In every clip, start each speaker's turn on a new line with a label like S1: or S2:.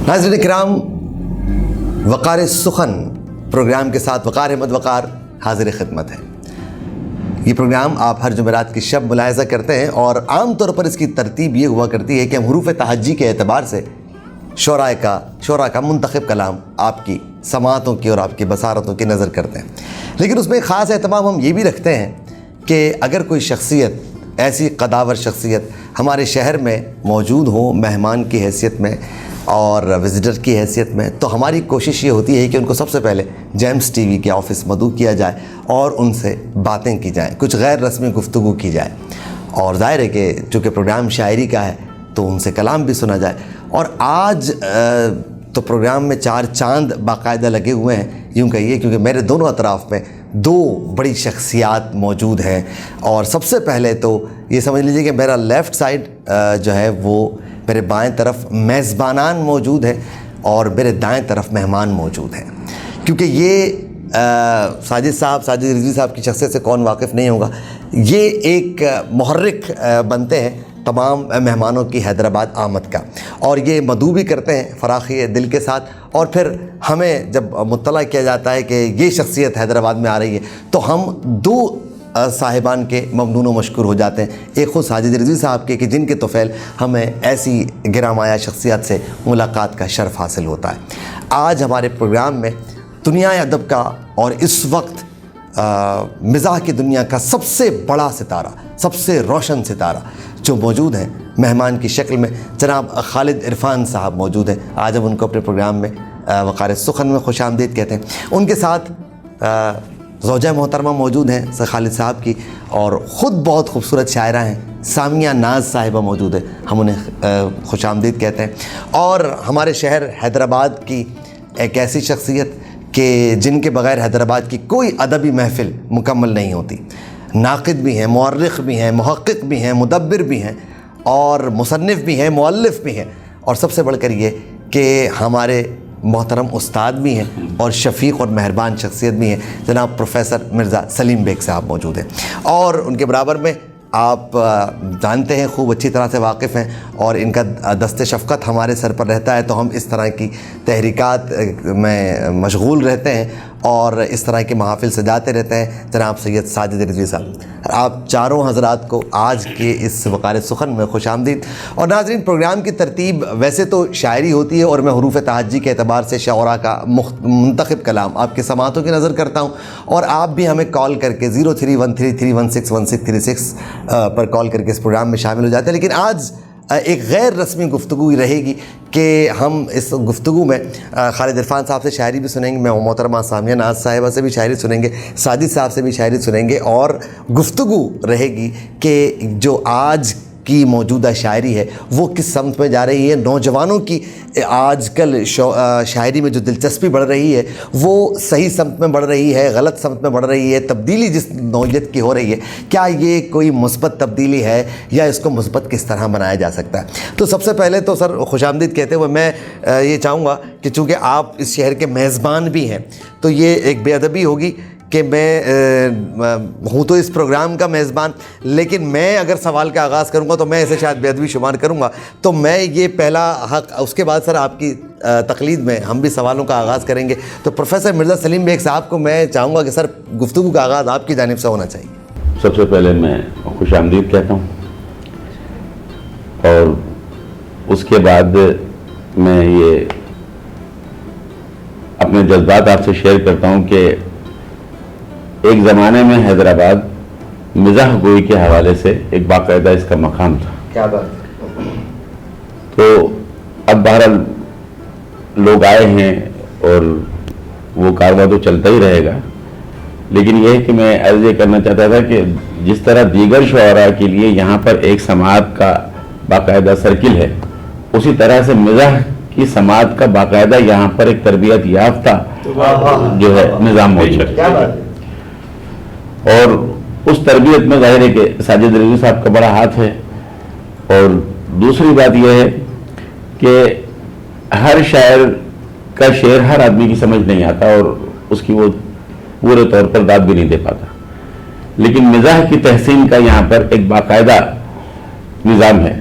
S1: ناظرین کرام، وقار سخن پروگرام کے ساتھ وقار احمد وقار حاضر خدمت ہے۔ یہ پروگرام آپ ہر جمعرات کی شب ملاحظہ کرتے ہیں اور عام طور پر اس کی ترتیب یہ ہوا کرتی ہے کہ ہم حروف تہجی کے اعتبار سے شعراء کا منتخب کلام آپ کی سماعتوں کی اور آپ کی بصارتوں کی نظر کرتے ہیں، لیکن اس میں خاص اہتمام ہم یہ بھی رکھتے ہیں کہ اگر کوئی شخصیت، ایسی قداور شخصیت ہمارے شہر میں موجود ہو مہمان کی حیثیت میں اور وزٹر کی حیثیت میں، تو ہماری کوشش یہ ہوتی ہے کہ ان کو سب سے پہلے جیمز ٹی وی کے آفس مدعو کیا جائے اور ان سے باتیں کی جائیں، کچھ غیر رسمی گفتگو کی جائے، اور ظاہر ہے کہ چونکہ پروگرام شاعری کا ہے تو ان سے کلام بھی سنا جائے۔ اور آج تو پروگرام میں 4 چاند باقاعدہ لگے ہوئے ہیں، یوں کہیے، کیونکہ میرے دونوں اطراف میں 2 بڑی شخصیات موجود ہیں۔ اور سب سے پہلے تو یہ سمجھ لیجیے کہ میرا لیفٹ سائڈ جو ہے وہ میرے بائیں طرف میزبانان موجود ہیں اور میرے دائیں طرف مہمان موجود ہیں، کیونکہ یہ ساجد رضوی صاحب کی شخصیت سے کون واقف نہیں ہوگا، یہ ایک محرک بنتے ہیں تمام مہمانوں کی حیدرآباد آمد کا، اور یہ مدعو بھی کرتے ہیں فراخی دل کے ساتھ، اور پھر ہمیں جب مطلع کیا جاتا ہے کہ یہ شخصیت حیدرآباد میں آ رہی ہے تو ہم 2 صاحبان کے ممنون و مشکور ہو جاتے ہیں، ایک خود ساجد رضوی صاحب کے کہ جن کے طفیل ہمیں ایسی گرامایا شخصیت سے ملاقات کا شرف حاصل ہوتا ہے۔ آج ہمارے پروگرام میں دنیا ادب کا اور اس وقت مزاح کی دنیا کا سب سے بڑا ستارہ، سب سے روشن ستارہ جو موجود ہیں مہمان کی شکل میں، جناب خالد عرفان صاحب موجود ہیں۔ آج ہم ان کو اپنے پروگرام میں وقار سخن میں خوش آمدید کہتے ہیں۔ ان کے ساتھ زوجہ محترمہ موجود ہیں سر خالد صاحب کی، اور خود بہت خوبصورت شاعرہ ہیں سامیہ ناز صاحبہ موجود ہیں، ہم انہیں خوش آمدید کہتے ہیں۔ اور ہمارے شہر حیدرآباد کی ایک ایسی شخصیت کہ جن کے بغیر حیدرآباد کی کوئی ادبی محفل مکمل نہیں ہوتی، ناقد بھی ہیں، مورخ بھی ہیں، محقق بھی ہیں، مدبر بھی ہیں، اور مصنف بھی ہیں، مؤلف بھی ہیں، اور سب سے بڑھ کر یہ کہ ہمارے محترم استاد بھی ہیں اور شفیق اور مہربان شخصیت بھی ہیں، جناب پروفیسر مرزا سلیم بیگ صاحب موجود ہیں۔ اور ان کے برابر میں آپ جانتے ہیں، خوب اچھی طرح سے واقف ہیں، اور ان کا دست شفقت ہمارے سر پر رہتا ہے تو ہم اس طرح کی تحریکات میں مشغول رہتے ہیں اور اس طرح کے محافل سجاتے رہتے ہیں، جناب سید ساجد رضوی صاحب۔ آپ چاروں حضرات کو آج کے اس وقار سخن میں خوش آمدید۔ اور ناظرین، پروگرام کی ترتیب ویسے تو شاعری ہوتی ہے اور میں حروف تہجی کے اعتبار سے شعراء کا منتخب کلام آپ کے سماعتوں کی نظر کرتا ہوں، اور آپ بھی ہمیں کال کر کے 0313316166 پر کال کر کے اس پروگرام میں شامل ہو جاتے ہیں۔ لیکن آج ایک غیر رسمی گفتگو رہے گی کہ ہم اس گفتگو میں خالد عرفان صاحب سے شاعری بھی سنیں گے، میں محترمہ سامیہ ناز صاحبہ سے بھی شاعری سنیں گے، ساجد صاحب سے بھی شاعری سنیں گے، اور گفتگو رہے گی کہ جو آج کی موجودہ شاعری ہے وہ کس سمت میں جا رہی ہے، نوجوانوں کی آج کل شاعری میں جو دلچسپی بڑھ رہی ہے وہ صحیح سمت میں بڑھ رہی ہے، غلط سمت میں بڑھ رہی ہے، تبدیلی جس نوعیت کی ہو رہی ہے، کیا یہ کوئی مثبت تبدیلی ہے یا اس کو مثبت کس طرح بنایا جا سکتا ہے؟ تو سب سے پہلے تو سر خوش آمدید کہتے ہوئے میں یہ چاہوں گا کہ چونکہ آپ اس شہر کے میزبان بھی ہیں تو یہ ایک بے ادبی ہوگی کہ میں ہوں تو اس پروگرام کا میزبان، لیکن میں اگر سوال کا آغاز کروں گا تو میں اسے شاید بے ادبی شمار کروں گا، تو میں یہ پہلا حق، اس کے بعد سر آپ کی تقلید میں ہم بھی سوالوں کا آغاز کریں گے۔ تو پروفیسر مرزا سلیم بیگ صاحب کو میں چاہوں گا کہ سر گفتگو کا آغاز آپ کی جانب سے ہونا چاہیے۔
S2: سب سے پہلے میں خوش آمدید کہتا ہوں، اور اس کے بعد میں یہ اپنے جذبات آپ سے شیئر کرتا ہوں کہ ایک زمانے میں حیدرآباد مزاح گوئی کے حوالے سے ایک باقاعدہ اس کا مقام تھا۔
S1: کیا بات؟
S2: تو اب بہرحال لوگ آئے ہیں اور وہ کارواں تو چلتا ہی رہے گا، لیکن یہ ہے کہ میں عرض یہ کرنا چاہتا تھا کہ جس طرح دیگر شعراء کے لیے یہاں پر ایک سماعت کا باقاعدہ سرکل ہے، اسی طرح سے مزاح کی سماعت کا باقاعدہ یہاں پر ایک تربیت یافتہ جو ہے نظام موجود ہے، اور اس تربیت میں ظاہر ہے کہ ساجد رضوی صاحب کا بڑا ہاتھ ہے۔ اور دوسری بات یہ ہے کہ ہر شاعر کا شعر ہر آدمی کی سمجھ نہیں آتا اور اس کی وہ پورے طور پر داد بھی نہیں دے پاتا، لیکن مزاح کی تحسین کا یہاں پر ایک باقاعدہ نظام ہے۔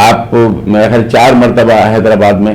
S2: آپ میرا خیال 4 مرتبہ حیدرآباد میں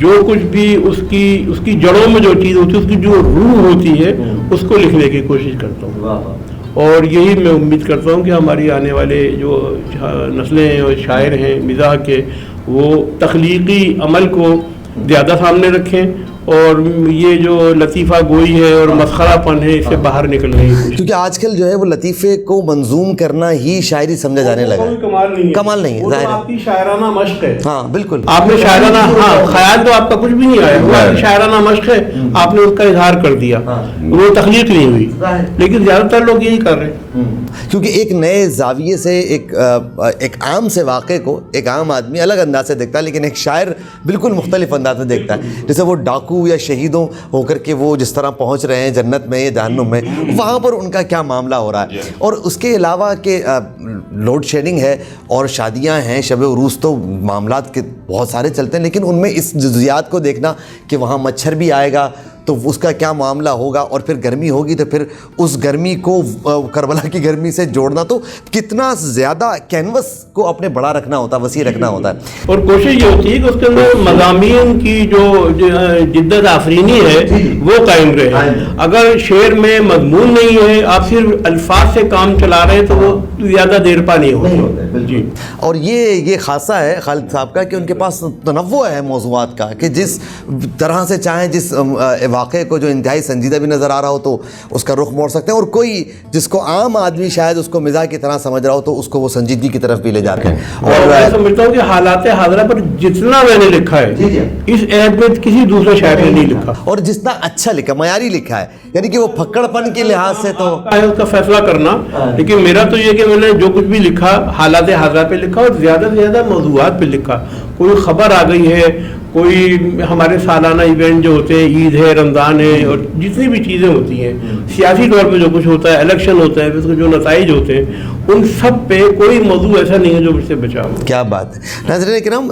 S3: جو کچھ بھی اس کی جڑوں میں جو چیز ہوتی ہے، اس کی جو روح ہوتی ہے، اس کو لکھنے کی کوشش کرتا ہوں، اور یہی میں امید کرتا ہوں کہ ہماری آنے والے جو نسلیں ہیں اور شاعر ہیں مزاح کے، وہ تخلیقی عمل کو زیادہ سامنے رکھیں، اور یہ جو لطیفہ گوئی ہے اور مسخرہ پن ہے، اس سے باہر نکلنے کی کوشش.
S1: کیونکہ آج کل جو ہے وہ لطیفے کو منظوم کرنا ہی شاعری سمجھا جانے لگا ہے. کمال نہیں ہے،
S3: وہ تو
S1: ظاہر ہے.
S3: آپ کی شاعرانہ مشق ہے.
S1: ہاں بالکل،
S3: آپ نے شاعرانہ، ہاں خیال تو آپ کا کچھ بھی نہیں آیا، وہ آپ کی شاعرانہ مشق ہے، آپ نے اس کا اظہار کر دیا، وہ تخلیق نہیں ہوئی. لیکن زیادہ تر لوگ یہی کر رہے ہیں،
S1: کیونکہ ایک نئے زاویے سے ایک عام سے واقعے کو ایک عام آدمی الگ انداز سے دیکھتا ہے، لیکن ایک شاعر بالکل مختلف انداز سے دیکھتا ہے. جیسے وہ ڈاکو یا شہیدوں ہو کر کے وہ جس طرح پہنچ رہے ہیں جنت میں یا جہنم میں، وہاں پر ان کا کیا معاملہ ہو رہا ہے. اور اس کے علاوہ کہ لوڈ شیڈنگ ہے اور شادیاں ہیں، شب عروس، تو معاملات کے بہت سارے چلتے ہیں، لیکن ان میں اس جزیات کو دیکھنا کہ وہاں مچھر بھی آئے گا تو اس کا کیا معاملہ ہوگا، اور پھر گرمی ہوگی تو پھر اس گرمی کو کربلا کی گرمی سے جوڑنا، تو کتنا زیادہ کینوس کو اپنے بڑا رکھنا ہوتا ہے، وسیع رکھنا ہوتا ہے.
S3: اور کوشش یہ ہوتی ہے کہ اس کے اندر مضامین کی جو جدت آفرینی ہے وہ قائم رہے. اگر شعر میں مضمون نہیں ہے، آپ صرف الفاظ سے کام چلا رہے ہیں، تو وہ زیادہ دیر پا نہیں ہوتی. جی،
S1: اور یہ خاصہ ہے خالد صاحب کا کہ ان کے پاس تنوع ہے موضوعات کا، کہ جس طرح سے چاہیں، جس واقعے کو جو انتہائی سنجیدہ بھی نظر آ رہا ہو تو اس کا رخ موڑ سکتے ہیں، اور کوئی جس کو عام آدمی شاید اس کو مزاح کی طرح سمجھ رہا ہو تو اس کو وہ سنجیدگی کی طرف بھی لے جاتے ہیں.
S3: اور میں سمجھتا ہوں کہ حالات حاضرہ پر جتنا میں نے لکھا ہے، اس عہد میں کسی دوسرے شاعر نے نہیں لکھا،
S1: اور جتنا اچھا لکھا، معیاری لکھا ہے، یعنی کہ وہ پھکڑ پن کے لحاظ سے تو
S3: اس کا فیصلہ کرنا. لیکن میرا تو یہ کہ میں نے جو کچھ بھی لکھا حالات حاضرہ پہ لکھا، اور زیادہ سے زیادہ موضوعات پہ لکھا. کوئی خبر آ گئی ہے، کوئی ہمارے سالانہ ایونٹ جو ہوتے ہیں، عید ہے، رمضان ہے، اور جتنی بھی چیزیں ہوتی ہیں، سیاسی طور پہ جو کچھ ہوتا ہے، الیکشن ہوتا ہے، اس کے جو نتائج ہوتے ہیں، ان سب پہ کوئی موضوع ایسا نہیں ہے جو مجھ سے بچا ہو.
S1: کیا بات ہے. ناظرین کرام،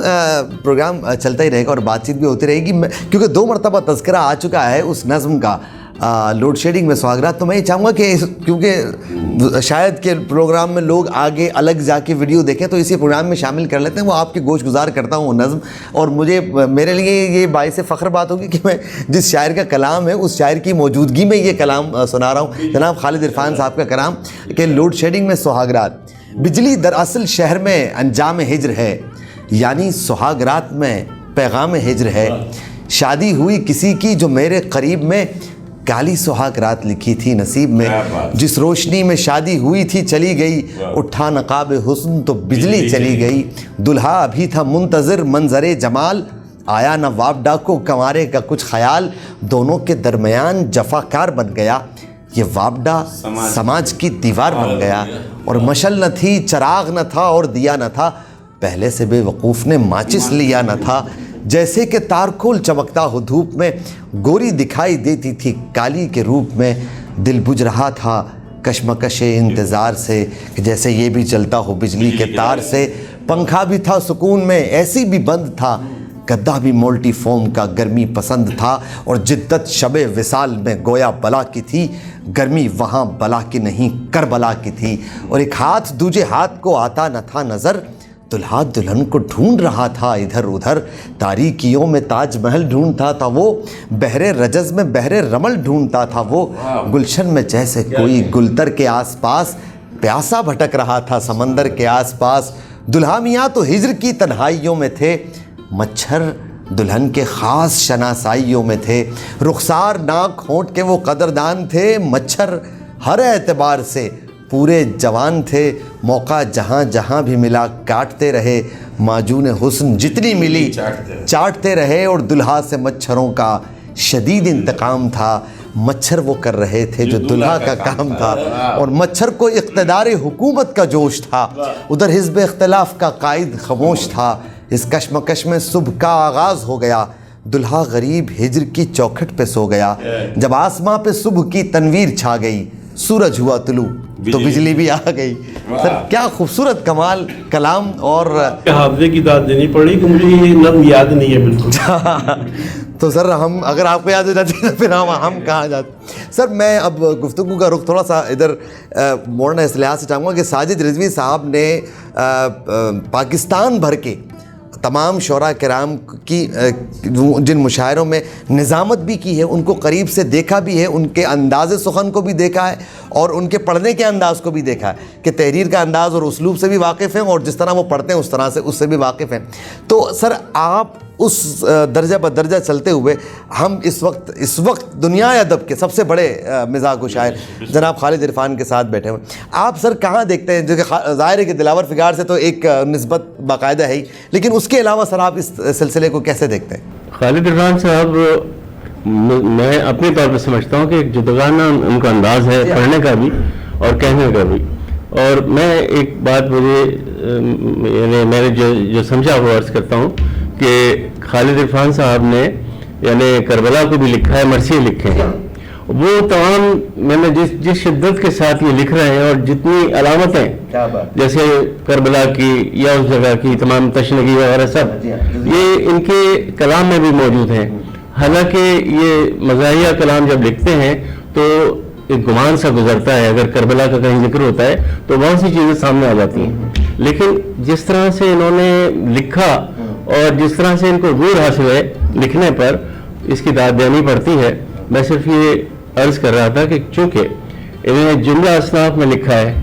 S1: پروگرام چلتا ہی رہے گا اور بات چیت بھی ہوتی رہے گی، کیونکہ 2 مرتبہ تذکرہ آ چکا ہے اس نظم کا، لوڈ شیڈنگ میں سہاگرات. تو میں یہ چاہوں گا کہ کیونکہ شاید کہ پروگرام میں لوگ آگے الگ جا کے ویڈیو دیکھیں، تو اسی پروگرام میں شامل کر لیتے ہیں. وہ آپ کے گوش گزار کرتا ہوں وہ نظم، اور میرے لیے یہ باعث فخر بات ہوگی کہ میں جس شاعر کا کلام ہے اس شاعر کی موجودگی میں یہ کلام سنا رہا ہوں. جناب خالد عرفان صاحب کا کلام کہ لوڈ شیڈنگ میں سہاگرات. بجلی دراصل شہر میں انجام ہجر ہے، یعنی سہاگرات میں پیغام ہجر ہے. شادی ہوئی کسی کی جو میرے قریب میں، کالی سہاگ رات لکھی تھی نصیب میں. جس روشنی میں شادی ہوئی تھی چلی گئی، اٹھا نقاب حسن تو بجلی چلی گئی. دلہا ابھی تھا منتظر منظر جمال، آیا نہ وابڈا کو کنوارے کا کچھ خیال. دونوں کے درمیان جفاکار بن گیا، یہ وابڈا سماج کی دیوار بن گیا. اور مشل نہ تھی، چراغ نہ تھا اور دیا نہ تھا، پہلے سے بے وقوف نے ماچس لیا نہ تھا. جیسے کہ تارکھول چمکتا ہو دھوپ میں، گوری دکھائی دیتی تھی کالی کے روپ میں. دل بجھ رہا تھا کشمکش انتظار سے، کہ جیسے یہ بھی چلتا ہو بجلی کے تار سے. پنکھا بھی تھا سکون میں ایسی بھی بند تھا، گدا بھی مولٹی فوم کا گرمی پسند تھا. اور جدت شب وصال میں گویا بلا کی تھی، گرمی وہاں بلا کی نہیں کربلا کی تھی. اور ایک ہاتھ دوجے ہاتھ کو آتا نہ تھا نظر، دلہا دلہن کو ڈھونڈ رہا تھا ادھر ادھر. تاریکیوں میں تاج محل ڈھونڈتا تھا وہ، بحر رجز میں بحر رمل ڈھونڈتا تھا وہ. گلشن میں جیسے کوئی گلتر کے آس پاس، پیاسا بھٹک رہا تھا سمندر کے آس پاس. دلہا میاں تو ہجر کی تنہائیوں میں تھے، مچھر دلہن کے خاص شناسائیوں میں تھے. رخسار ناک ہونٹ کے وہ قدردان تھے، مچھر ہر اعتبار سے پورے جوان تھے. موقع جہاں جہاں بھی ملا کاٹتے رہے، معجون حسن جتنی ملی چاٹتے رہے. اور دلہا سے مچھروں کا شدید انتقام تھا، مچھر وہ کر رہے تھے جو دلہا کا کام تھا. اور مچھر کو اقتدار حکومت کا جوش تھا، ادھر حزب اختلاف کا قائد خاموش تھا. اس کشمکش میں صبح کا آغاز ہو گیا، دلہا غریب ہجر کی چوکھٹ پہ سو گیا. جب آسماں پہ صبح کی تنویر چھا گئی، سورج ہوا طلوع تو بجلی بھی آ گئی. سر کیا خوبصورت کمال کلام. اور
S3: حافظے کی داد دینی پڑی کہ مجھے یہ نظم یاد نہیں ہے بالکل.
S1: تو سر ہم اگر آپ کو یاد ہو جاتی ہے تو پھر ہم کہاں جاتے. سر میں اب گفتگو کا رخ تھوڑا سا ادھر موڑنا اس لحاظ سے چاہوں گا کہ ساجد رضوی صاحب نے پاکستان بھر کے تمام شعراء کرام کی جن مشاعروں میں نظامت بھی کی ہے ان کو قریب سے دیکھا بھی ہے, ان کے انداز سخن کو بھی دیکھا ہے اور ان کے پڑھنے کے انداز کو بھی دیکھا ہے کہ تحریر کا انداز اور اسلوب سے بھی واقف ہیں اور جس طرح وہ پڑھتے ہیں اس طرح سے اس سے بھی واقف ہیں. تو سر آپ اس درجہ بدرجہ چلتے ہوئے ہم اس وقت دنیا ادب کے سب سے بڑے مزاح و شاعر جناب خالد عرفان کے ساتھ بیٹھے ہوئے, آپ سر کہاں دیکھتے ہیں, جو کہ ظاہر ہے کہ دلاور فگار سے تو ایک نسبت باقاعدہ ہے ہی, لیکن اس کے علاوہ سر آپ اس سلسلے کو کیسے دیکھتے ہیں؟
S4: خالد عرفان صاحب میں اپنے طور پہ سمجھتا ہوں کہ ایک جداگانہ ان کا انداز ہے پڑھنے کا بھی اور کہنے کا بھی. اور میں ایک بات مجھے یعنی میں نے جو سمجھا وہ عرض کرتا ہوں کہ خالد عرفان صاحب نے یعنی کربلا کو بھی لکھا ہے, مرثیے لکھے ہیں. وہ تمام میں نے جس شدت کے ساتھ یہ لکھ رہے ہیں اور جتنی علامتیں جیسے کربلا کی یا اس جگہ کی تمام تشنگی وغیرہ سب یہ ان کے کلام میں بھی موجود ہیں. حالانکہ یہ مزاحیہ کلام جب لکھتے ہیں تو ایک گمان سا گزرتا ہے, اگر کربلا کا کہیں ذکر ہوتا ہے تو بہت سی چیزیں سامنے آ جاتی ہیں. لیکن جس طرح سے انہوں نے لکھا اور جس طرح سے ان کو عبور حاصل ہے لکھنے پر, اس کی داد دینی پڑتی ہے. میں صرف یہ عرض کر رہا تھا کہ چونکہ انہوں نے جملہ اصناف میں لکھا ہے,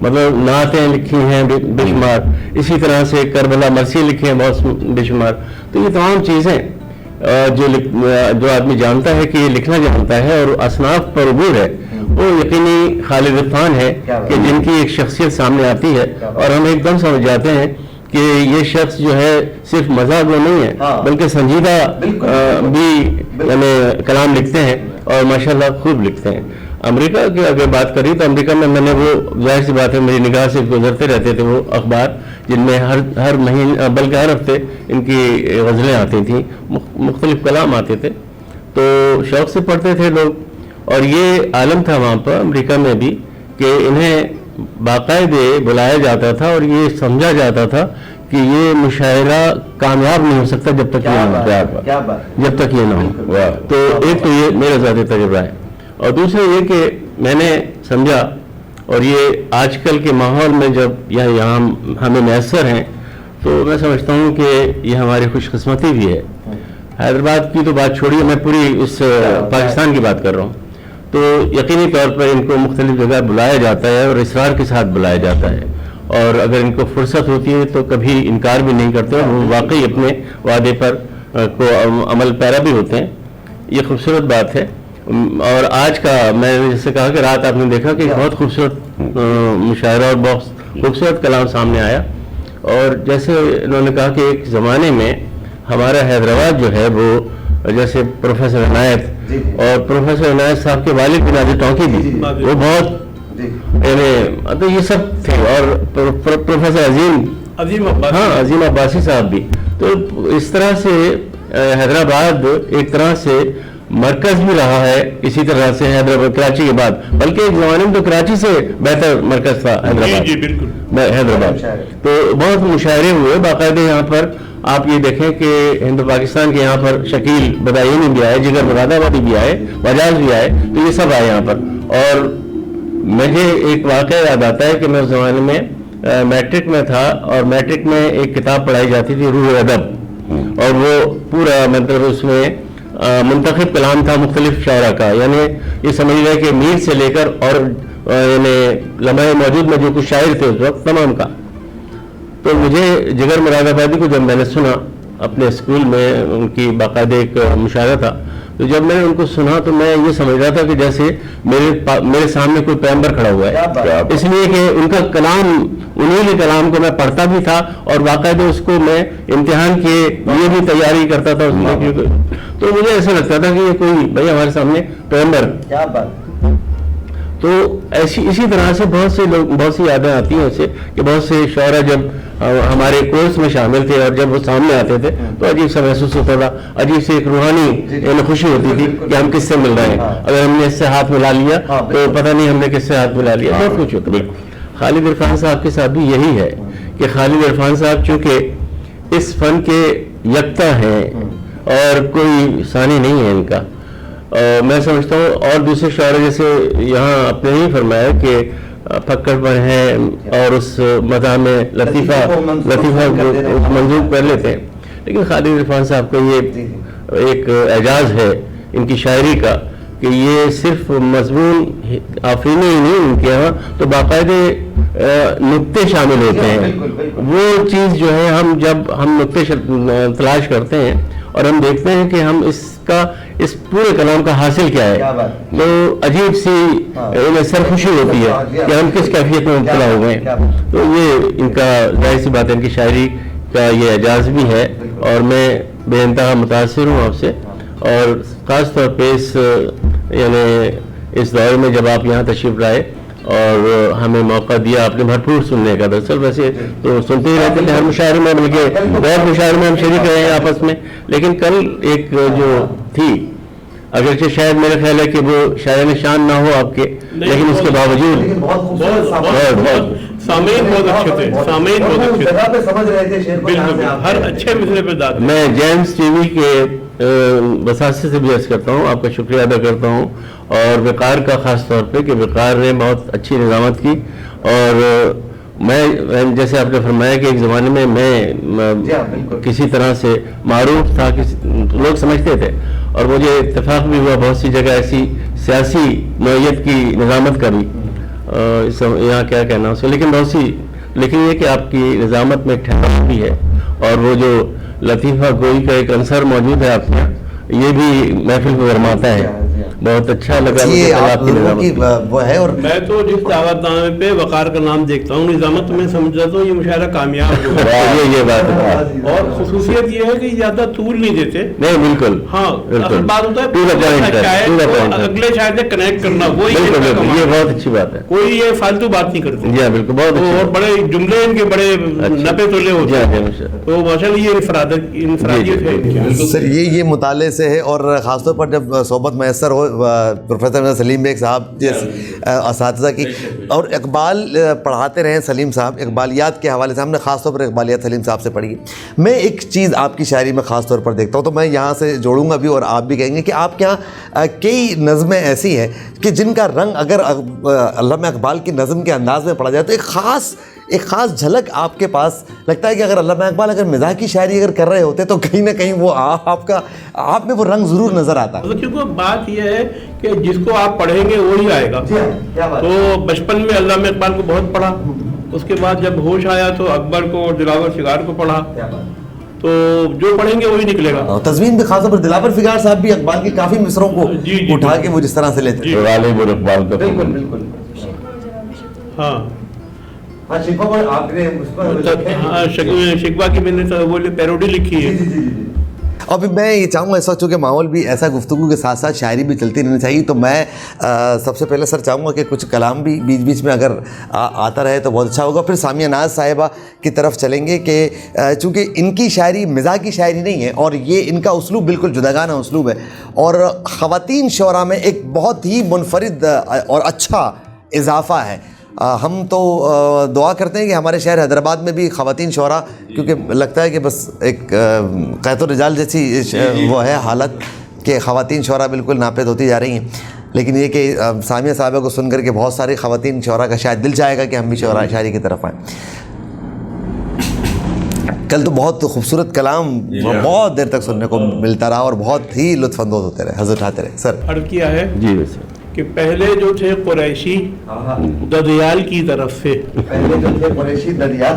S4: مطلب نعتیں لکھی ہیں بے شمار, اسی طرح سے کربلا مرثیے لکھے ہیں بہت بے شمار. تو یہ تمام چیزیں جو آدمی جانتا ہے کہ یہ لکھنا جانتا ہے اور اصناف پر عبور ہے, وہ یقینی خالد عرفان ہے کہ جن کی ایک شخصیت سامنے آتی ہے اور ہم ایک دم سمجھ جاتے ہیں کہ یہ شخص جو ہے صرف مذاق میں نہیں ہے بلکہ سنجیدہ بھی یعنی کلام لکھتے ہیں اور ماشاءاللہ خوب لکھتے ہیں. امریکہ کی اگر بات کری تو امریکہ میں نے وہ ظاہر سی بات ہے میری نگاہ سے گزرتے رہتے تھے وہ اخبار جن میں ہر مہینے بلکہ ہر ہفتے ان کی غزلیں آتی تھیں, مختلف کلام آتے تھے, تو شوق سے پڑھتے تھے لوگ. اور یہ عالم تھا وہاں پر امریکہ میں بھی کہ انہیں باقاعدہ بلایا جاتا تھا اور یہ سمجھا جاتا تھا کہ یہ مشاعرہ کامیاب نہیں ہو سکتا جب تک یہ نہ ہو. تو ایک تو یہ میرا ذاتی تجربہ ہے, اور دوسرا یہ کہ میں نے سمجھا اور یہ آج کل کے ماحول میں جب یہاں ہمیں میسر ہیں تو میں سمجھتا ہوں کہ یہ ہماری خوش قسمتی بھی ہے. حیدرآباد کی تو بات چھوڑیے, میں پوری اس پاکستان کی بات کر رہا ہوں. تو یقینی طور پر ان کو مختلف جگہ بلایا جاتا ہے اور اصرار کے ساتھ بلایا جاتا ہے, اور اگر ان کو فرصت ہوتی ہے تو کبھی انکار بھی نہیں کرتے, اور وہ واقعی اپنے وعدے پر کو عمل پیرا بھی ہوتے ہیں. یہ خوبصورت بات ہے. اور آج کا میں نے جیسے کہا کہ رات آپ نے دیکھا کہ بہت خوبصورت مشاعرہ اور بہت خوبصورت کلام سامنے آیا. اور جیسے انہوں نے کہا کہ ایک زمانے میں ہمارا حیدرآباد جو ہے وہ جیسے پروفیسر عنایت اور پروفیسر عنایت صاحب کے والد بنادی ٹونکی بھی وہ بہت یعنی تو یہ سب تھے, اور پروفیسر عظیم عباسی صاحب بھی. تو اس طرح سے حیدرآباد ایک طرح سے مرکز بھی رہا ہے اسی طرح سے حیدرآباد کراچی کے بعد, بلکہ ایک زمانے میں تو کراچی سے بہتر مرکز تھا حیدرآباد. تو بہت مشاعرے ہوئے باقاعدہ یہاں پر. آپ یہ دیکھیں کہ ہند پاکستان کے یہاں پر شکیل بدایونی بھی آئے, جگر مراد آبادی بھی آئے, وجاز بھی آئے, تو یہ سب آئے یہاں پر. اور مجھے ایک واقعہ یاد آتا ہے کہ میں اس زمانے میں میٹرک میں تھا, اور میٹرک میں ایک کتاب پڑھائی جاتی تھی روح ادب, اور وہ پورا مطلب اس میں منتخب کلام تھا مختلف شاعرہ کا, یعنی یہ سمجھ لیں کہ میر سے لے کر اور یعنی لمحہ موجود میں جو کچھ شاعر تھے اس وقت تمام کا. تو مجھے جگر مراد آبادی کو جب میں نے سنا اپنے اسکول میں, ان کی باقاعدہ ایک مشاعرہ تھا, تو جب میں نے ان کو سنا تو میں یہ سمجھ رہا تھا کہ جیسے میرے سامنے کوئی پیغمبر کھڑا ہوا ہے, اس لیے کہ ان کا کلام انہیں کے کلام کو میں پڑھتا بھی تھا اور باقاعدہ اس کو میں امتحان کے لیے بھی تیاری کرتا تھا اس میں. تو مجھے ایسا لگتا تھا کہ یہ کوئی بھائی ہمارے سامنے پیغمبر. تو اسی طرح سے بہت سی یادیں آتی ہیں اسے کہ بہت سے شعراء جب ہمارے کورس میں شامل تھے اور جب وہ سامنے آتے تھے تو عجیب سا محسوس ہوتا تھا, عجیب سے ایک روحانی خوشی ہوتی تھی کہ ہم کس سے مل رہے ہیں. اگر ہم نے اس سے ہاتھ ملا لیا تو پتہ نہیں ہم نے کس سے ہاتھ ملا لیا, بہت کچھ ہوتا ہے. خالد عرفان صاحب کے ساتھ بھی یہی ہے کہ خالد عرفان صاحب چونکہ اس فن کے یکتا ہیں اور کوئی ثانی نہیں ہے ان کا, میں سمجھتا ہوں. اور دوسرے شاعر جیسے یہاں آپ نے ہی فرمایا کہ پھکڑ پر ہیں اور اس مزاح میں لطیفہ منظور کر لیتے ہیں, لیکن خالد عرفان صاحب کا یہ ایک اعجاز ہے ان کی شاعری کا کہ یہ صرف مضمون آفرینے ہی نہیں، ان کے یہاں تو باقاعدے نقطے شامل ہوتے ہیں. وہ چیز جو ہے جب ہم نقطے تلاش کرتے ہیں اور ہم دیکھتے ہیں کہ ہم اس پورے کلام کا حاصل کیا ہے، تو عجیب سی انہیں سرخوشی ہوتی ہے کہ ہم کس کیفیت میں مبتلا ہو گئے. تو یہ ان کا ظاہر سی بات ہے، ان کی شاعری کا یہ اعجاز بھی ہے اور میں بے انتہا متاثر ہوں آپ سے. اور خاص طور پہ اس دور میں جب آپ یہاں تشریف لائے اور ہمیں موقع دیا آپ نے بھرپور سننے کا. دراصل ویسے تو سنتے ہی رہتے ہیں ہر مشاعرے میں، بلکہ بہت مشاعرے میں ہم شریک رہے ہیں آپس میں. لیکن کل ایک جو تھی، اگرچہ شاید میرا خیال ہے کہ وہ شاعر شان نہ ہو آپ کے، لیکن اس کے باوجود
S3: سامعین بہت اچھے تھے، سامعین بہت اچھے تھے، بالکل ہر اچھے مصرے پہ داد.
S4: میں جیمز ٹی وی کے وساطے سے بھی عرض کرتا ہوں، آپ کا شکریہ ادا کرتا ہوں، اور وقار کا خاص طور پہ کہ وقار نے بہت اچھی نظامت کی. اور میں جیسے آپ نے فرمایا کہ ایک زمانے میں میں کسی طرح سے معروف تھا، لوگ سمجھتے تھے، اور مجھے اتفاق بھی ہوا بہت سی جگہ ایسی سیاسی نوعیت کی نظامت کا بھی، یہاں کیا کہنا اسے، لیکن یہ کہ آپ کی نظامت میں ٹھہراؤ بھی ہے، اور وہ جو لطیفہ گوئی کا ایک عنصر موجود ہے آپ کے یہاں، یہ بھی محفل کو گرماتا ہے. بہت اچھا لگا آپ کی نظامت
S1: وہ ہے. اور
S3: میں تو جس دعوت نامے پہ وقار کا نام دیکھتا ہوں نظامت میں سمجھتا ہوں یہ مشاعرہ کامیاب ہوا.
S4: یہ بات ہے،
S3: اور خصوصیت یہ ہے کہ زیادہ طول نہیں دیتے.
S4: نہیں بالکل،
S3: ہاں اصل بات ہوتا ہے اگلے شاعر سے کنیکٹ کرنا، وہی
S4: یہ بہت اچھی بات ہے.
S3: کوئی یہ فالتو بات نہیں کرتے.
S4: جی بالکل، بہت
S3: اور بڑے جملے ان کے بڑے نپے تولے ہوتے ہیں، تو ماشاءاللہ یہ انفرادیت ہے.
S1: سر یہ مطالعے سے ہے، اور خاص طور پر جب صحبت میسر ہو پروفیسر سلیم بیگ صاحب اساتذہ کی، اور اقبال پڑھاتے رہے سلیم صاحب، اقبالیات کے حوالے سے ہم نے خاص طور پر اقبالیات سلیم صاحب سے پڑھی ہے. میں ایک چیز آپ کی شاعری میں خاص طور پر دیکھتا ہوں، تو میں یہاں سے جوڑوں گا بھی اور آپ بھی کہیں گے کہ آپ کے یہاں کئی نظمیں ایسی ہیں کہ جن کا رنگ اگر علامہ اقبال کی نظم کے انداز میں پڑھا جائے تو ایک خاص جھلک آپ کے پاس لگتا ہے کہ اگر علامہ اقبال اگر مزاح کی شاعری اگر کر رہے ہوتے تو کہیں نہ کہیں وہ آپ میں وہ رنگ ضرور نظر آتا.
S3: کیونکہ بات یہ ہے کہ جس کو آپ پڑھیں گے وہی آئے گا. تو بچپن میں علامہ اقبال کو بہت پڑھا، اس کے بعد جب ہوش آیا تو اکبر کو اور دلاور فگار کو پڑھا، تو جو پڑھیں گے وہی نکلے گا.
S1: تزوین بھی خاص طور پر دلاور فگار صاحب بھی اقبال کی کافی مصروں کو اٹھا کے وہ جس طرح سے لیتے ہیں. بالکل
S3: ہاں
S1: شکوا
S3: کی میں نے وہ پیروڈی لکھی ہے.
S1: اب میں یہ چاہوں گا اس وقت چونکہ ماحول بھی ایسا گفتگو کے ساتھ ساتھ شاعری بھی چلتی رہنی چاہیے، تو میں سب سے پہلے سر چاہوں گا کہ کچھ کلام بھی بیچ بیچ میں اگر آتا رہے تو بہت اچھا ہوگا. پھر سامیہ ناز صاحبہ کی طرف چلیں گے کہ چونکہ ان کی شاعری مزاح کی شاعری نہیں ہے، اور یہ ان کا اسلوب بالکل جداگانہ اسلوب ہے، اور خواتین شعراء میں ایک بہت ہی منفرد اور اچھا اضافہ ہے. ہم تو دعا کرتے ہیں کہ ہمارے شہر حیدرآباد میں بھی خواتین شعراء، کیونکہ لگتا ہے کہ بس ایک قیت الرجال جیسی وہ ہے حالت کہ خواتین شعراء بالکل ناپید ہوتی جا رہی ہیں. لیکن یہ کہ سامیہ صاحبہ کو سن کر کے بہت ساری خواتین شعراء کا شاید دل چاہے گا کہ ہم بھی شاعری کی طرف آئیں. کل تو بہت خوبصورت کلام بہت دیر تک سننے کو ملتا رہا اور بہت ہی لطف اندوز ہوتے رہے. حضرت آتے رہے. سر
S3: عرض کیا ہے
S4: جی سر
S3: کہ پہلے جو تھے قریشی ددیال کی طرف سے،
S1: پہلے جو تھے قریشی ددیال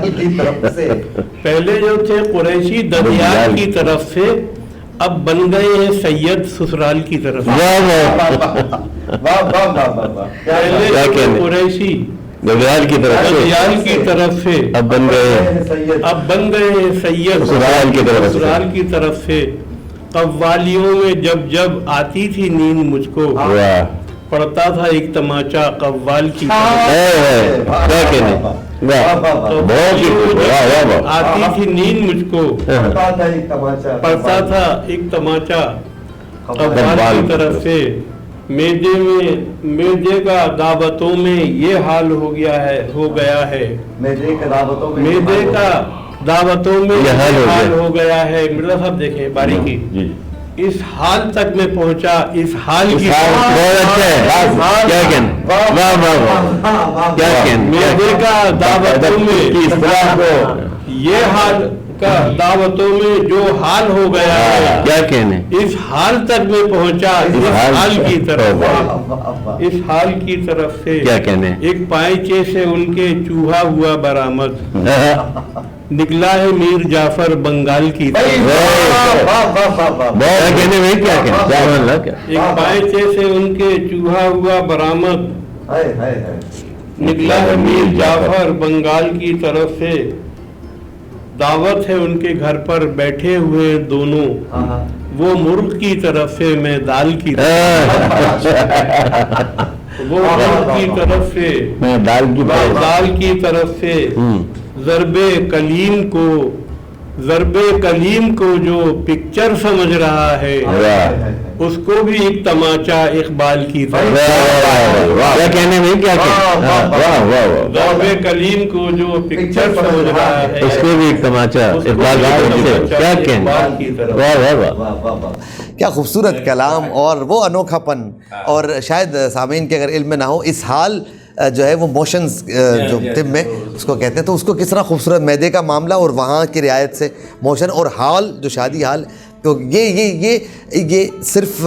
S3: کی طرف سے اب بن گئے ہیں سید سسرال کی طرف. پہلے قریشی ددیال کی طرف سے اب بن گئے ہیں سید سسرال کی طرف سے. قوالیوں میں جب آتی تھی نیند مجھ کو، پڑتا تھا ایک تماچا قوال کی طرف. آتی تھی نیند مجھ کو، پڑتا تھا ایک تماچا قوال کی طرف سے. میدے کا دعوتوں میں یہ حال ہو گیا ہے میدے کا دعوتوں میں یہ حال ہو گیا ہے. مرزا صاحب دیکھیں باریکی، اس حال تک میں پہنچا، اس حال کی میدے کا دعوتوں میں یہ حال کا دعوتوں میں جو حال ہو گیا ہے،
S4: کیا کہنے،
S3: اس حال تک میں پہنچا، اس حال کی طرف، اس حال کی طرف سے
S4: کیا کہنے،
S3: ایک پائچے سے ان کے چوہا ہوا برآمد، نکلا ہے میر جعفر بنگال کی طرف،
S4: کیا کہنے بھائی، کیا کہنے،
S3: ایک پائچے سے ان کے چوہا ہوا برآمد، نکلا ہے میر جعفر بنگال کی طرف سے، دعوت ہے ان کے گھر پر بیٹھے ہوئے دونوں، وہ مرغ کی طرف سے میں دال کی طرف، وہ مرغ کی طرف سے
S4: میں دال
S3: کی طرف سے، ضرب کلیم کو جو پکچر سمجھ رہا ہے، اس کو بھی ایک تماچا اقبال کی طرف،
S4: کیا کہنے میں، کیا کہنے،
S3: ضرب کلیم کو جو پکچر سمجھ رہا ہے،
S4: اس کو بھی ایک تماچا اقبال سے، کیا کہنے، واہ واہ واہ،
S1: کیا خوبصورت کلام اور وہ انوکھا پن، اور شاید سامعین کے اگر علم میں نہ ہو، اس حال جو ہے وہ موشنز جو طب میں اس کو کہتے ہیں، تو اس کو کس طرح خوبصورت معدے کا معاملہ اور وہاں کی رعایت سے موشن اور حال جو شادی حال، تو یہ صرف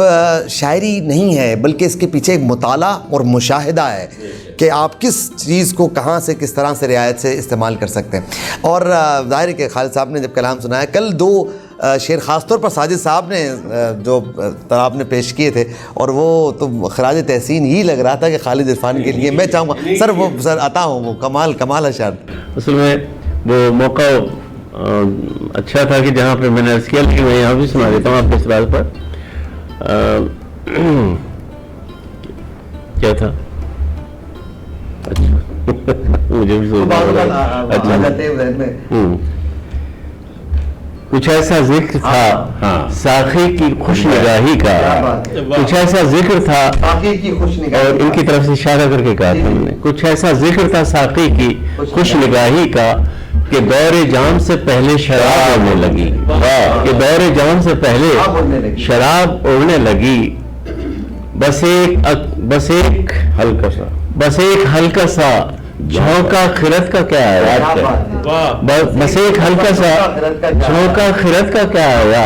S1: شاعری نہیں ہے، بلکہ اس کے پیچھے ایک مطالعہ اور مشاہدہ ہے کہ آپ کس چیز کو کہاں سے کس طرح سے رعایت سے استعمال کر سکتے ہیں۔ اور ظاہر ہے کہ خالد صاحب نے جب کلام سنایا، کل دو شعر خاص طور پر ساجد صاحب نے جو آپ نے پیش کیے تھے، اور وہ تو خراج تحسین ہی لگ رہا تھا کہ خالد عرفان کے لیے، میں چاہوں گا وہ عطا ہوں، وہ کمال اشعار۔
S4: اصل میں وہ موقع اچھا تھا کہ جہاں پہ میں نے عرض کیا، لیکن میں یہاں بھی سنا دیتا ہوں آپ کو اس بات پر، کیا تھا، اچھا مجھے بھی کچھ ایسا ذکر تھا ساقی کی خوش نگاہی کا، کچھ ایسا ذکر تھا، اور ان کی طرف سے اشارہ کر کے کہا تھا ہم نے، کچھ ایسا ذکر تھا ساقی کی خوش نگاہی کا کہ دور جام سے پہلے شراب اڑنے لگی، کہ دور جام سے پہلے شراب اڑنے لگی، بس ایک ہلکا سا جھونکا خرد کا کیا آیا، بس ایک ہلکا سا جھونکا خرد کا کیا آیا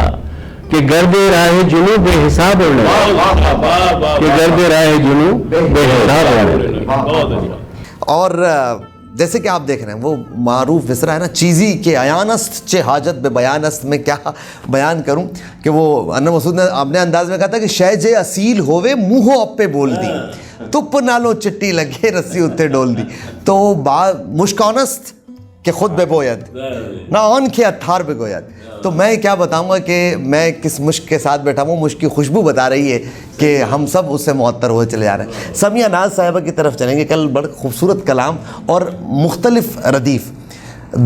S4: کہ گرد راہ جنو بے حساب اڑنے لگا، کہ گرد راہ جنو بے حساب اڑنے لگا۔
S1: اور جیسے کہ آپ دیکھ رہے ہیں وہ معروف مصرع ہے نا، چیزی کے عیانست چے حاجت بے بیانست، میں کیا بیان کروں کہ وہ انور مسعود نے اپنے انداز میں کہا تھا کہ شے جے اصیل ہووے منہو اپے بول دی، تپ نالو چٹی لگے رسی اتنے ڈول دی، تو مشکانست کہ خود بے بوید نہ آن کے اتھار بے گوید۔ تو میں کیا بتاؤں گا کہ میں کس مشک کے ساتھ بیٹھا ہوں، مشک کی خوشبو بتا رہی ہے کہ ہم سب اس سے معطر ہوئے چلے جا رہے ہیں۔ سمیہ ناز صاحبہ کی طرف چلیں گے، کل بڑا خوبصورت کلام اور مختلف ردیف،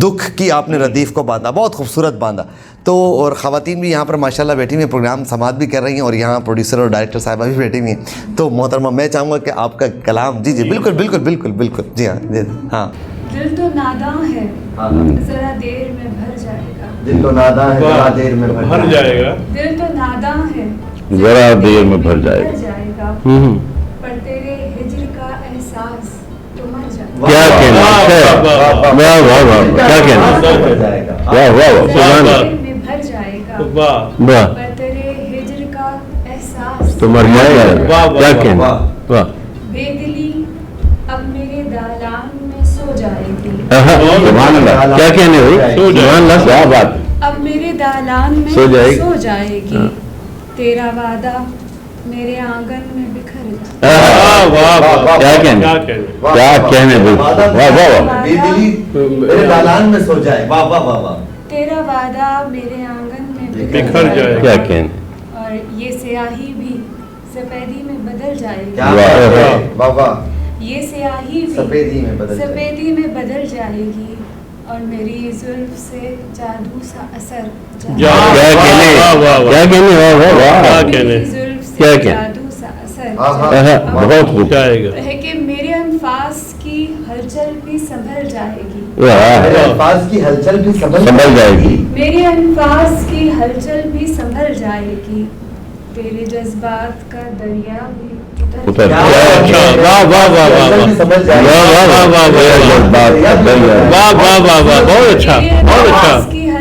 S1: دکھ کی آپ نے ردیف کو باندھا، بہت خوبصورت باندھا، تو اور خواتین بھی یہاں پر ماشاءاللہ بیٹھی ہوئی ہیں، پروگرام سماعت بھی کر رہی ہیں، اور یہاں پروڈیوسر اور ڈائریکٹر صاحبہ بھی بیٹھی ہوئی ہیں۔ تو محترمہ میں چاہوں گا کہ آپ کا کلام، جی بالکل بالکل بالکل بالکل، جی ہاں۔
S5: دل تو ناداں ہے ذرا دیر میں بھر جائے گا،
S1: دل تو ناداں ہے ذرا دیر میں
S3: بھر جائے گا،
S5: دل تو ناداں ہے
S4: ذرا دیر میں بھر جائے
S5: گا، پر تیرے ہجر کا احساس تو مر جائے گا۔
S4: کیا کہنا، واہ واہ واہ، کیا کہنا، واہ واہ سبحان اللہ،
S5: دل میں بھر جائے گا،
S4: واہ،
S5: پر تیرے ہجر کا احساس
S4: تو مر جائے گا، کیا کہنا، واہ،
S5: بے دلی اب میرے دالان میں سو جائے گی،
S4: سبحان اللہ، کیا کہنے ہوئی، سبحان اللہ، کیا بات،
S5: اب میرے دالان میں
S4: سو جائے گی،
S5: سو جائے گی، تیرا وعدہ میرے آنگن میں بکھر جائے،
S4: کیا کہنے، کیا کہنے، واہ واہ واہ،
S1: بے دلی میرے دالان میں سو جائے، واہ واہ واہ واہ،
S5: تیرا وعدہ میرے آنگن میں
S3: بکھر جائے،
S4: کیا کہنے،
S5: اور یہ سیاہی بھی سفیدی میں بدل جائے گی،
S1: واہ واہ،
S5: یہ سیاہی بھی
S1: سفیدی میں
S5: بدل جائے گی، اور میری زلف سے جادو سا اثر
S4: کیا کہنے، کیا کہنے، واہ واہ واہ،
S5: میری زلف
S4: کیا
S5: سے
S4: کہنے،
S5: جادو سا اثر
S4: بہت خوب،
S3: جائے گا،
S5: ہے کہ میرے انفاس کی ہلچل بھی سنبھل جائے گی،
S1: الفاظ کی ہلچل بھی
S4: سنبھل جائے گی،
S5: میرے انفاس کی ہلچل بھی سنبھل جائے گی، تیرے جذبات کا دریا بھی
S4: اتر،
S3: واہ واہ واہ واہ واہ واہ واہ واہ واہ واہ واہ واہ واہ، بہت اچھا بہت اچھا،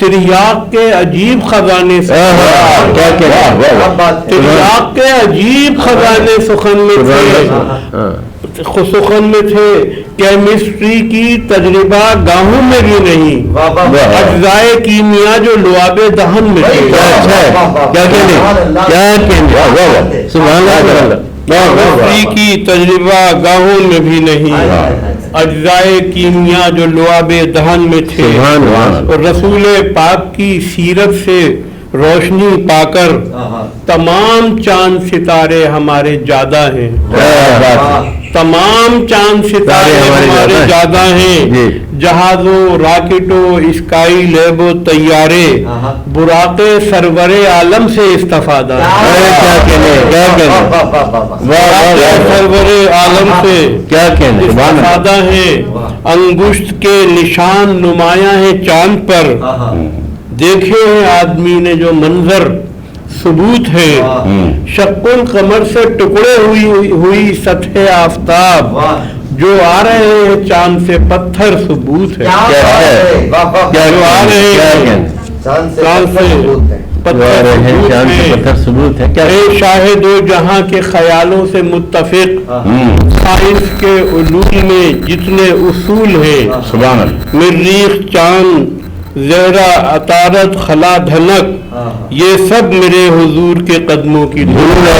S3: تریاق کے عجیب خزانے تریاق کے عجیب خزانے سخن میں تھے کیمسٹری کی تجربہ گاہوں میں بھی نہیں، اجزائے کیمیا جو لعاب دہن میں تھے. کیمسٹری کی تجربہ گاہوں میں بھی نہیں، اجزائے کیمیا جو لعاب دہن میں تھے. اور رسول پاک کی سیرت سے روشنی پا کر تمام چاند ستارے ہمارے جادہ ہیں، تمام چاند ستارے ہمارے جادہ ہیں. جہازوں، راکٹوں، اسکائی لیب و طیارے براق سرور عالم سے استفادہ، سرور عالم سے استفادہ ہیں. انگشت کے نشان نمایاں ہیں چاند پر، دیکھے ہیں آدمی نے جو منظر ثبوت ہے. شق القمر سے ٹکڑے ہوئی سطح آفتاب، جو آ رہے ہیں چاند سے پتھر ثبوت ہے. جو آ رہے ہیں چاند سے پتھر ثبوت ہے. اے شاہد و جہاں کے خیالوں سے متفق، سائنس کے علوم میں جتنے اصول ہیں، مریخ، چاند، زہرہ، عطارد، خلا، دھنک، یہ سب میرے حضور کے قدموں کی دھول ہے.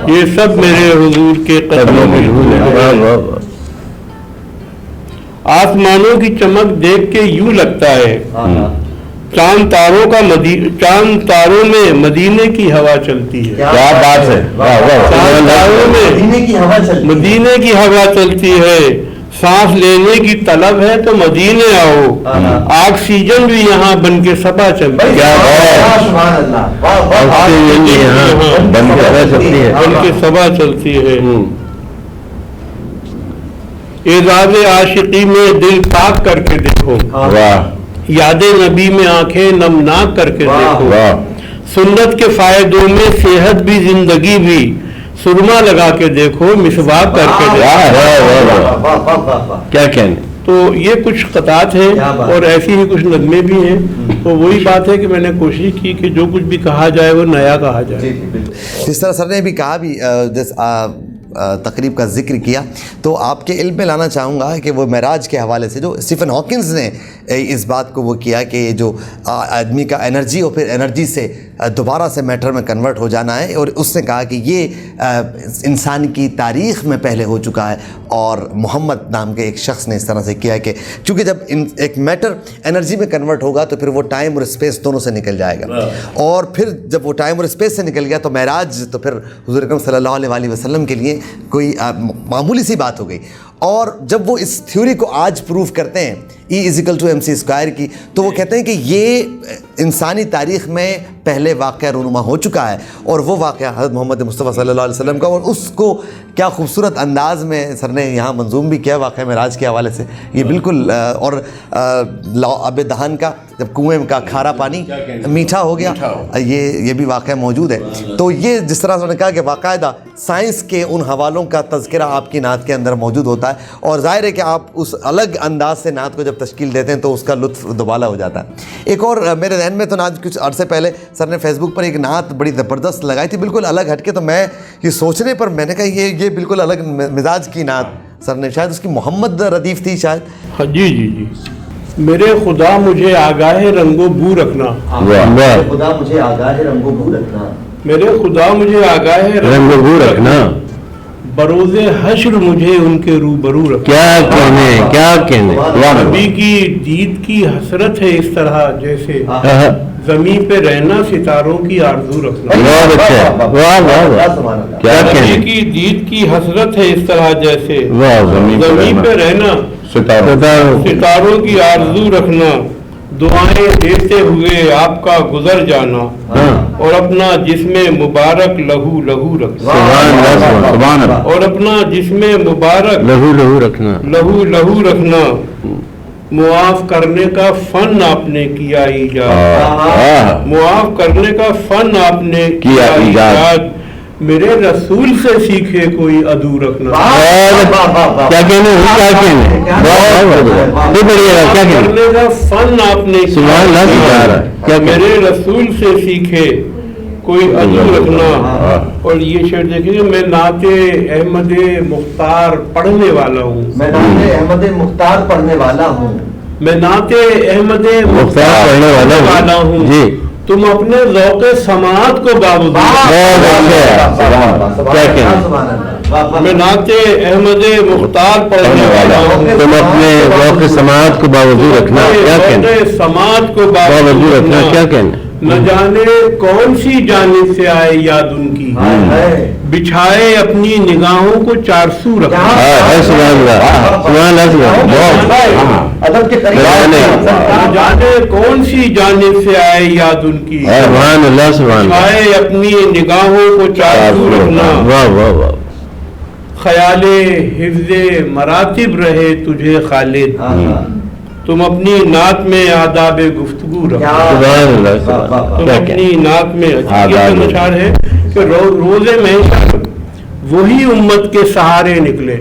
S3: یہ سب میرے حضور کے قدموں کی دھول ہے. آسمانوں کی چمک دیکھ کے یوں لگتا ہے چاند تاروں میں مدینے کی ہوا چلتی ہے.
S2: کیا بات ہے،
S3: چاند تاروں میں مدینے کی ہوا چلتی ہے. سانس لینے کی طلب ہے تو مدینے آؤ، آکسیجن بھی یہاں بن کے سبا چلتی ہے. بن کے سبا چلتی ہے. اعزاز عاشقی میں دل پاک کر کے دیکھو، یاد نبی میں آنکھیں نمناک کر کے دیکھو. سنت کے فائدوں میں صحت بھی زندگی بھی، سرما لگا کے دیکھو، مسواک کر کے دیکھو.
S2: کیا کہنے.
S3: تو یہ کچھ قطعات ہیں اور ایسی ہی کچھ نظمیں بھی ہیں. تو وہی بات ہے کہ میں نے کوشش کی کہ جو کچھ بھی کہا جائے وہ نیا کہا جائے.
S1: جس طرح سر نے بھی کہا بھی تقریب کا ذکر کیا، تو آپ کے علم میں لانا چاہوں گا کہ وہ معراج کے حوالے سے جو اسٹیفن ہاکنز نے اس بات کو وہ کیا کہ جو آدمی کا انرجی اور پھر انرجی سے دوبارہ سے میٹر میں کنورٹ ہو جانا ہے، اور اس نے کہا کہ یہ انسان کی تاریخ میں پہلے ہو چکا ہے. اور محمد نام کے ایک شخص نے اس طرح سے کیا کہ چونکہ جب ایک میٹر انرجی میں کنورٹ ہوگا تو پھر وہ ٹائم اور اسپیس دونوں سے نکل جائے گا، اور پھر جب وہ ٹائم اور اسپیس سے نکل گیا تو معراج تو پھر حضور اکرم صلی اللہ علیہ وسلم کے لیے کوئی معمولی سی بات ہو گئی. اور جب وہ اس تھیوری کو آج پروف کرتے ہیں E=mc² کی، تو وہ کہتے ہیں کہ یہ انسانی تاریخ میں پہلے واقعہ رونما ہو چکا ہے، اور وہ واقعہ حضرت محمد مصطفیٰ صلی اللہ علیہ وسلم کا، اور اس کو کیا خوبصورت انداز میں سر نے یہاں منظوم بھی کیا واقعہ معراج کے حوالے سے. یہ بالکل اور لعاب دہن کا جب کنویں کا کھارا پانی میٹھا ہو گیا، یہ بھی واقعہ موجود ہے. تو یہ جس طرح سے نے کہا کہ باقاعدہ سائنس کے ان حوالوں کا تذکرہ آپ کی نعت کے اندر موجود ہوتا ہے، اور ظاہر ہے کہ آپ اس الگ انداز سے نعت کو جب تشکیل دیتے ہیں تو اس کا لطف دوبالا ہو جاتا ہے. ایک اور میرے ذہن میں تو نعت کچھ عرصے پہلے سر نے فیس بک پر ایک نعت بڑی زبردست لگائی تھی، بالکل الگ ہٹ کے. تو میں یہ سوچنے پر میں نے کہا یہ بالکل الگ مزاج کی نعت سر نے، شاید اس کی محمد ردیف تھی شاید.
S3: جی میرے خدا مجھے آگاہ رنگ و بو رکھنا،
S1: خدا مجھے آگاہ رنگ و بو رکھنا،
S3: میرے خدا مجھے آگاہ
S4: رنگ و بو رکھنا،
S3: بروز حشر مجھے ان کے روبرو رکھنا.
S4: کیا کہنے.
S3: نبی کی دید کی حسرت ہے اس طرح جیسے زمین پہ رہنا ستاروں کی آرزو رکھنا. نبی کی دید کی حسرت ہے اس طرح جیسے زمین پہ رہنا ستاروں کی آرزو رکھنا. دعائیں دیتے ہوئے آپ کا گزر جانا، اور اپنا جسم مبارک لہو لہو رکھنا، اور اپنا جسم مبارک
S4: لہو رکھنا.
S3: معاف کرنے کا فن آپ نے کیا ایجاد، معاف کرنے کا فن آپ نے کیا ایجاد. میرے رسول سے سیکھے کوئی عدو رکھنا.
S4: کیا کہنے کیا کہنے بہت بڑھیا کیا
S3: کرنے کا فن آپ نے
S4: سبحان اللہ سبحان اللہ. کیا
S3: میرے رسول سے سیکھے کوئی عدو رکھنا. اور یہ شعر دیکھیے میں نعت احمد مختار پڑھنے والا ہوں.
S1: میں نعت احمد مختار پڑھنے والا ہوں.
S3: میں نعت احمد
S4: مختار پڑھنے والا ہوں. جی
S3: تم اپنے ذوق سماعت کو باوجود میں نعت احمد مختار پڑھنے والا ہوں.
S4: تم اپنے ذوق سماعت کو باوجود رکھنا کیا کہنا
S3: سماعت کو
S4: باوجود رکھنا کیا کہنا.
S3: نہ جانے کون سی جانب سے آئے یاد ان کی بچھائے اپنی نگاہوں کو چار سو رکھنا. نہ جانے کون سی جانب سے آئے یاد ان کی بچھائے اپنی نگاہوں کو چار سو رکھنا.
S4: واہ واہ واہ.
S3: خیال حفظ مراتب رہے تجھے خالد تم اپنی نعت میں آداب گفتگو رکھو. تم اپنی نعت میں اشعار ہے کہ روز محشر وہی امت کے سہارے نکلے.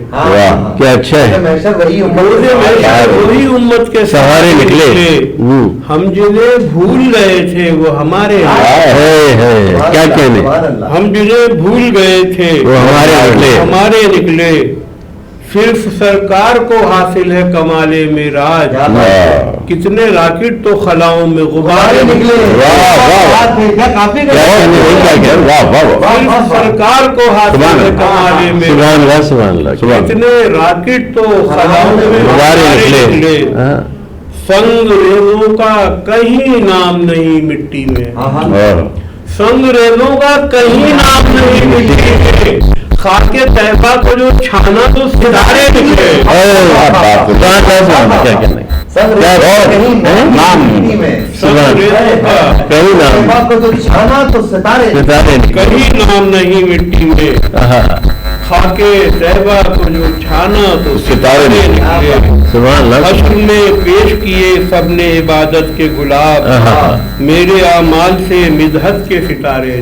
S4: کیا اچھا ہے.
S3: روز محشر وہی امت کے سہارے نکلے. ہم جنہیں بھول گئے تھے وہ ہمارے
S4: کیا کہنے.
S3: ہم جنہیں بھول گئے تھے
S4: وہ
S3: ہمارے نکلے. صرف سرکار کو حاصل ہے کمال معراج کتنے راکٹ تو خلاؤں میں غبارے نکلے. صرف سرکار کو حاصل ہے کمال معراج کتنے راکٹ تو خلاؤں میں غبارے نکلے. سنگ ریزوں کا کہیں نام نہیں مٹی میں. سنگ ریزوں کا کہیں نام نہیں مٹی میں. خاک طیبہ کو جو چھانا تو ستارے نکلے. کہیں نام نہیں مٹی میں. خاک طیبہ کو جو چھانا تو ستارے نکلے. حشر میں پیش کیے سب نے عبادت کے گلاب میرے اعمال سے مدحت کے ستارے.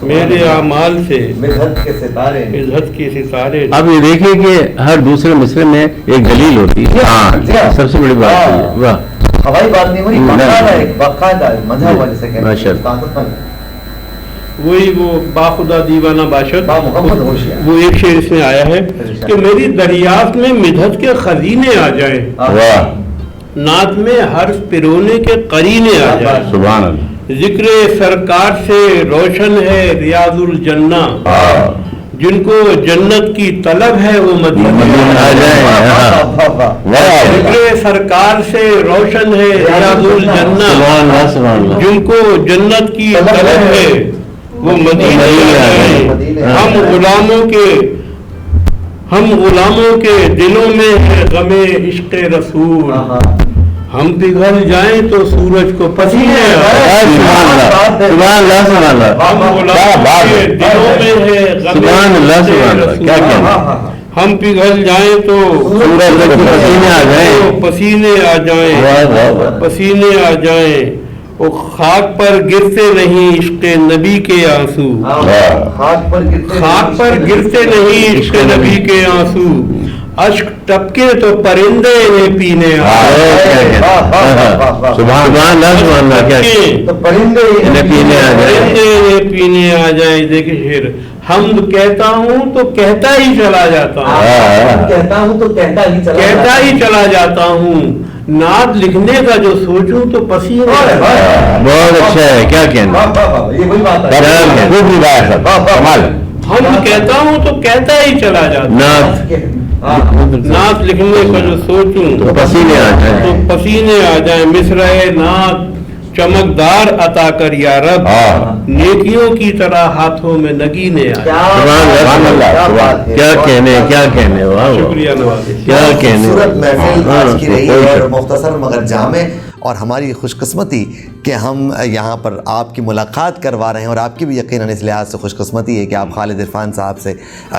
S3: میرے اعمال سے مدحت کے ستارے.
S4: اب یہ دیکھیں کہ ہر دوسرے مصرے میں ایک دلیل ہوتی ہے. سب سے بڑی بات ہے. واہ
S1: ہوائی بات نہیں
S3: وہی وہ باخدا دیوانہ باشد وہ ایک شعر اس میں آیا ہے کہ میری دریافت میں مدحت کے خزینے آ جائیں نعت میں حرف پرونے کے قرینے آ جائیں.
S2: سبحان اللہ.
S3: ذکر سرکار سے روشن ہے ریاض الجنہ جن کو جنت کی طلب ہے وہ مدینہ آ جائیں. ذکر سرکار سے روشن ہے ریاض الجنہ جن کو جنت کی طلب ہے وہ مدینہ آ جائیں. ہم غلاموں کے دلوں میں ہے غم عشق رسول ہم پگھل جائیں تو سورج کو پسینے آئیں. ہم غلاموں کے دلوں میں ہے غم عشق رسول ہم پگھل جائیں تو سورج کو پسینے آ جائیں. پسینے آ جائیں. وہ خاک پر گرتے نہیں عشق نبی کے آنسو. خاک پر گرتے نہیں عشق نبی کے آنسو. اشک ٹپکے تو پرندے انہیں پینے آئے. پرندے انہیں پینے آ جائیں. دیکھیں شعر حمد کہتا ہوں تو کہتا ہی چلا جاتا ہوں. کہتا ہی چلا جاتا ہوں. نعت لکھنے کا جو سوچوں تو پسینے.
S4: بہت اچھا ہے. کیا کہنا.
S3: ہم کہتا ہوں تو کہتا ہی چلا جاتا. نعت لکھنے کا جو سوچوں تو پسینے آ جائیں. مصرعِ نعت چمکدار عطا کر یا رب نیکیوں کی طرح ہاتھوں میں نگینے آئے.
S4: کیا کہنے.
S3: شکریہ نواز.
S1: کیا کہنے. خوبصورت محفل آج کی رہی ہے اور مختصر مگر جامع اور ہماری خوش قسمتی کہ ہم یہاں پر آپ کی ملاقات کروا رہے ہیں، اور آپ کی بھی یقیناً اس لحاظ سے خوش قسمتی ہے کہ آپ خالد عرفان صاحب سے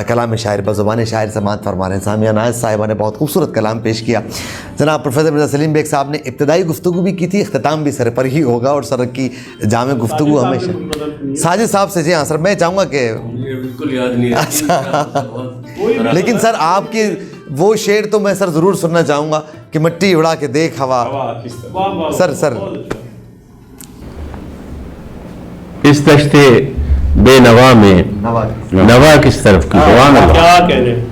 S1: کلام شاعر بزبان شاعر سماعت فرما رہے ہیں۔ سامیہ ناز صاحبہ نے بہت خوبصورت کلام پیش کیا۔ جناب پروفیسر مرزا سلیم بیگ صاحب نے ابتدائی گفتگو بھی کی تھی، اختتام بھی سر پر ہی ہوگا، اور سر کی جامع گفتگو ہمیشہ ساجد صاحب سے۔ جی ہاں سر، میں چاہوں گا کہ
S4: بالکل یاد نہیں
S1: اچھا لیکن سر آپ کی وہ شعر تو میں سر ضرور سننا چاہوں گا کہ مٹی اڑا کے دیکھ ہوا۔ سر
S4: اس دشت بے نوا میں نوا کس طرف کی ہے،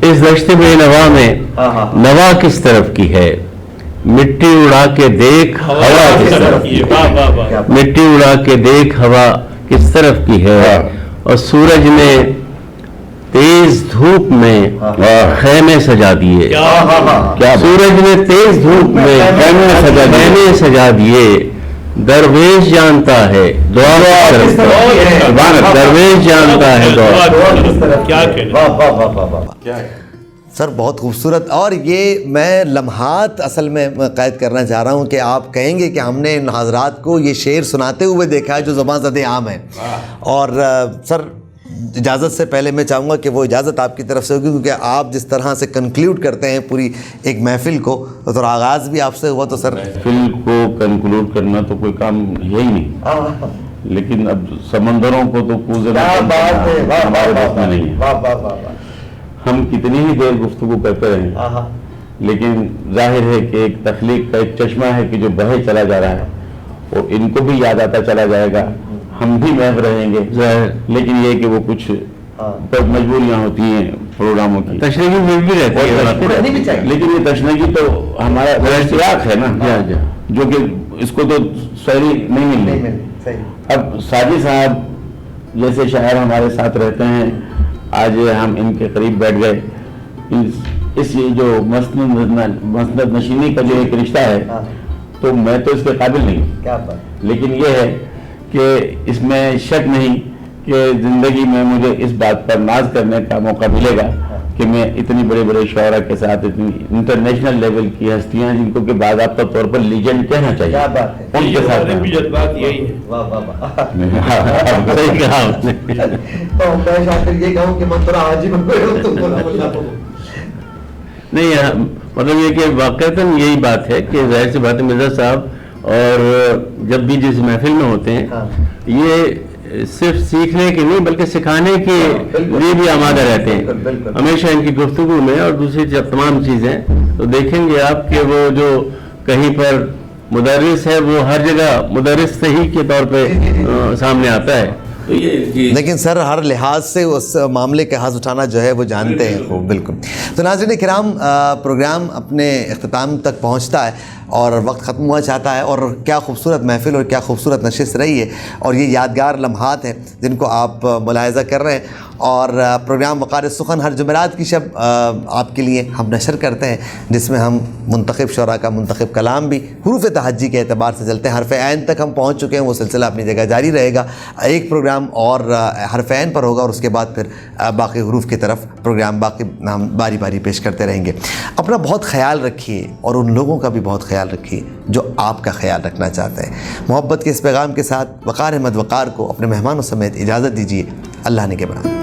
S4: اس دشت بے نوا میں نوا کس طرف کی ہے، مٹی اڑا کے دیکھ ہوا کس طرف کی ہے، مٹی اڑا کے دیکھ ہوا کس طرف کی ہے، اور سورج نے تیز دھوپ میں خیمے سجا دیے، سورج نے تیز دھوپ میں خیمے سجا دیے، درویش جانتا ہے دعا کس طرف ہے، درویش جانتا ہے دعا۔
S1: سر بہت خوبصورت، اور یہ میں لمحات اصل میں قید کرنا چاہ رہا ہوں کہ آپ کہیں گے کہ ہم نے ان حضرات کو یہ شعر سناتے ہوئے دیکھا ہے جو زباں زد عام ہے۔ اور سر اجازت سے پہلے میں چاہوں گا کہ وہ اجازت آپ کی طرف سے ہوگی، کیونکہ آپ جس طرح سے کنکلیوڈ کرتے ہیں پوری ایک محفل کو، تو آغاز بھی آپ سے ہوا، تو سر
S2: محفل کو کنکلوڈ کرنا تو کوئی کام ہے ہی نہیں، لیکن اب سمندروں کو تو کوزنا ہمارے بس میں نہیں ہے۔ ہم کتنی ہی دیر گفتگو کرتے رہیں، لیکن ظاہر ہے کہ ایک تخلیق کا ایک چشمہ ہے کہ جو بہے چلا جا رہا ہے، اور ان کو بھی یاد آتا چلا جائے گا، ہم بھی محو رہیں گے، لیکن یہ کہ وہ کچھ مجبوریاں ہوتی ہیں پروگراموں کی،
S4: تشریحی بھی رہتی ہے،
S2: لیکن یہ تشنگی تو ہمارا اشتیاق ہے نا، جو کہ اس کو تو سہری نہیں ملنی۔ اب ساجد صاحب جیسے شاعر ہمارے ساتھ رہتے ہیں، آج ہم ان کے قریب بیٹھ گئے، اس جو مسند نشینی کا جو ایک رشتہ ہے، تو میں تو اس کے قابل نہیں، لیکن یہ ہے کہ اس میں شک نہیں کہ زندگی میں مجھے اس بات پر ناز کرنے کا موقع ملے گا کہ میں اتنی بڑے بڑے شعراء کے ساتھ، اتنی انٹرنیشنل لیول کی ہستیاں جن کو کہ باضابطہ طور پر لیجنڈ کہنا چاہیے، ان کے ساتھ
S4: نہیں، مطلب یہ کہ واقعتاً یہی بات ہے کہ ظاہر سی بات ہے مرزا صاحب اور جب بھی جس محفل میں ہوتے ہیں یہ صرف سیکھنے کے نہیں بلکہ سکھانے کے لیے بھی آمادہ رہتے ہیں ہمیشہ ان کی گفتگو میں، اور دوسری جب تمام چیزیں تو دیکھیں گے آپ کہ وہ جو کہیں پر مدرس ہے وہ ہر جگہ مدرس صحیح کے طور پہ سامنے آتا ہے،
S1: لیکن سر ہر لحاظ سے اس معاملے کا حاصل اٹھانا جو ہے وہ جانتے ہیں خوب۔ بالکل۔ تو ناظرین کرام، پروگرام اپنے اختتام تک پہنچتا ہے اور وقت ختم ہوا چاہتا ہے، اور کیا خوبصورت محفل اور کیا خوبصورت نشست رہی ہے، اور یہ یادگار لمحات ہیں جن کو آپ ملاحظہ کر رہے ہیں۔ اور پروگرام وقار السخن ہر جمعرات کی شب آپ کے لیے ہم نشر کرتے ہیں، جس میں ہم منتخب شعراء کا منتخب کلام بھی حروف تہجی کے اعتبار سے چلتے ہیں، حرف عین تک ہم پہنچ چکے ہیں، وہ سلسلہ اپنی جگہ جاری رہے گا۔ ایک پروگرام اور حرف عین پر ہوگا، اور اس کے بعد پھر باقی حروف کی طرف پروگرام باقی ہم باری باری پیش کرتے رہیں گے۔ اپنا بہت خیال رکھیے، اور ان لوگوں کا بھی بہت خیال رکھیے جو آپ کا خیال رکھنا چاہتے ہیں۔ محبت کے اس پیغام کے ساتھ وقار احمد وقار کو اپنے مہمانوں سمیت اجازت دیجیے۔ اللہ نے کے بنا۔